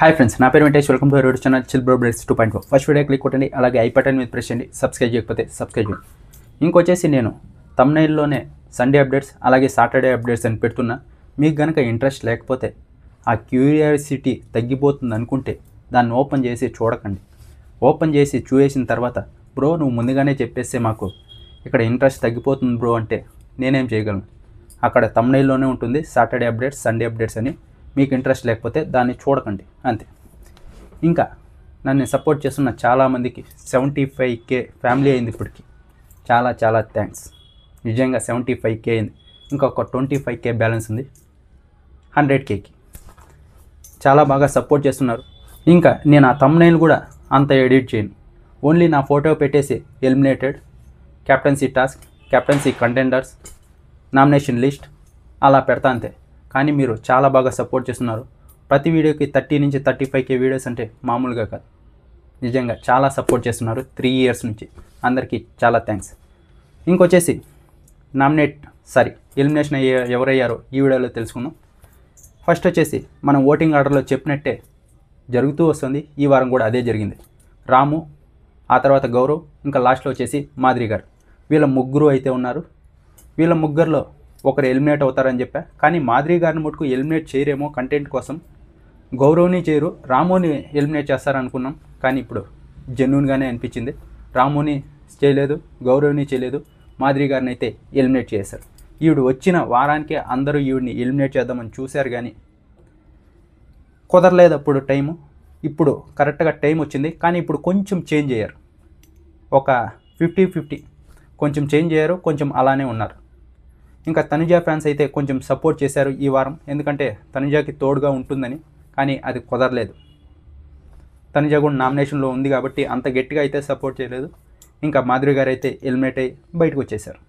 Hi friends, నా పేరు Venkatesh. Welcome to our YouTube channel chill bro breads 2.0. First video click కొట్టండి, అలాగే I button మీద ప్రెస్ చేయండి. సబ్స్క్రైబ్ చేయకపోతే సబ్స్క్రైబ్ చేయండి. ఇంకొచ్చేసి నేను థంబ్నెయిల్లోనే సండే అప్డేట్స్ అలాగే సాటర్డే అప్డేట్స్ అని పెడుతున్నా. మీకు కనుక ఇంట్రెస్ట్ లేకపోతే, ఆ క్యూరియాసిటీ తగ్గిపోతుంది అనుకుంటే దాన్ని ఓపెన్ చేసి చూడకండి. ఓపెన్ చేసి చూసేసిన తర్వాత బ్రో నువ్వు ముందుగానే చెప్పేస్తే మాకు ఇక్కడ ఇంట్రెస్ట్ తగ్గిపోతుంది బ్రో అంటే నేనేం చేయగలను. అక్కడ థంబ్నెయిల్లోనే ఉంటుంది సాటర్డే అప్డేట్స్ సండే అప్డేట్స్ అని. మీకు ఇంట్రెస్ట్ లేకపోతే దాన్ని చూడకండి, అంతే. ఇంకా నన్ను సపోర్ట్ చేస్తున్న చాలామందికి 75K ఫ్యామిలీ అయింది ఇప్పటికి. చాలా చాలా థ్యాంక్స్. నిజంగా 75K అయింది. ఇంకొక 25K బ్యాలెన్స్ ఉంది 100Kకి. చాలా బాగా సపోర్ట్ చేస్తున్నారు. ఇంకా నేను ఆ థంబ్నెయిల్ కూడా అంత ఎడిట్ చేయను. ఓన్లీ నా ఫోటో పెట్టేసి eliminated, captaincy task, captaincy contenders, nomination list అలా పెడతా అంతే. కానీ మీరు చాలా బాగా సపోర్ట్ చేస్తున్నారు. ప్రతి వీడియోకి 30 నుంచి 35K వీడియోస్ అంటే మామూలుగా కాదు. నిజంగా చాలా సపోర్ట్ చేస్తున్నారు 3 ఇయర్స్ నుంచి. అందరికీ చాలా థ్యాంక్స్. ఇంకొచ్చేసి ఎలిమినేషన్ ఎవరయ్యారో ఈ వీడియోలో తెలుసుకుందాం. ఫస్ట్ వచ్చేసి మనం ఓటింగ్ ఆర్డర్లో చెప్పినట్టే జరుగుతూ వస్తుంది. ఈ వారం కూడా అదే జరిగింది. రాము, ఆ తర్వాత గౌరవ్, ఇంకా లాస్ట్లో వచ్చేసి మాధురి గారు. వీళ్ళ ముగ్గురు అయితే ఉన్నారు. వీళ్ళ ముగ్గురులో ఒకరు ఎలిమినేట్ అవుతారని చెప్పా. కానీ మాధురి గారిని మటుకు ఎలిమినేట్ చేయరేమో కంటెంట్ కోసం. గౌరవ్ని చేయరు, రాముని ఎలిమినేట్ చేస్తారనుకున్నాం. కానీ ఇప్పుడు జెన్యూన్గానే అనిపించింది. రాముని చేయలేదు, గౌరవ్ని చేయలేదు, మాధురి గారిని అయితే ఎలిమినేట్ చేశారు. ఈవిడ వచ్చిన వారానికే అందరూ ఈవిడిని ఎలిమినేట్ చేద్దామని చూశారు, కానీ కుదరలేదు అప్పుడు టైము. ఇప్పుడు కరెక్ట్గా టైం వచ్చింది. కానీ ఇప్పుడు కొంచెం చేంజ్ అయ్యారు. ఒక 50-50 కొంచెం చేంజ్ అయ్యారు, కొంచెం అలానే ఉన్నారు. ఇంకా తనుజ ఫ్యాన్స్ అయితే కొంచెం సపోర్ట్ చేశారు ఈ వారం, ఎందుకంటే తనుజకి తోడుగా ఉంటుందని. కానీ అది కుదరలేదు. తనుజ కూడా నామినేషన్లో ఉంది కాబట్టి అంత గట్టిగా అయితే సపోర్ట్ చేయలేదు. ఇంకా మాధురి గారు అయితే ఎలిమినేట్ అయ్యి బయటకు వచ్చేశారు.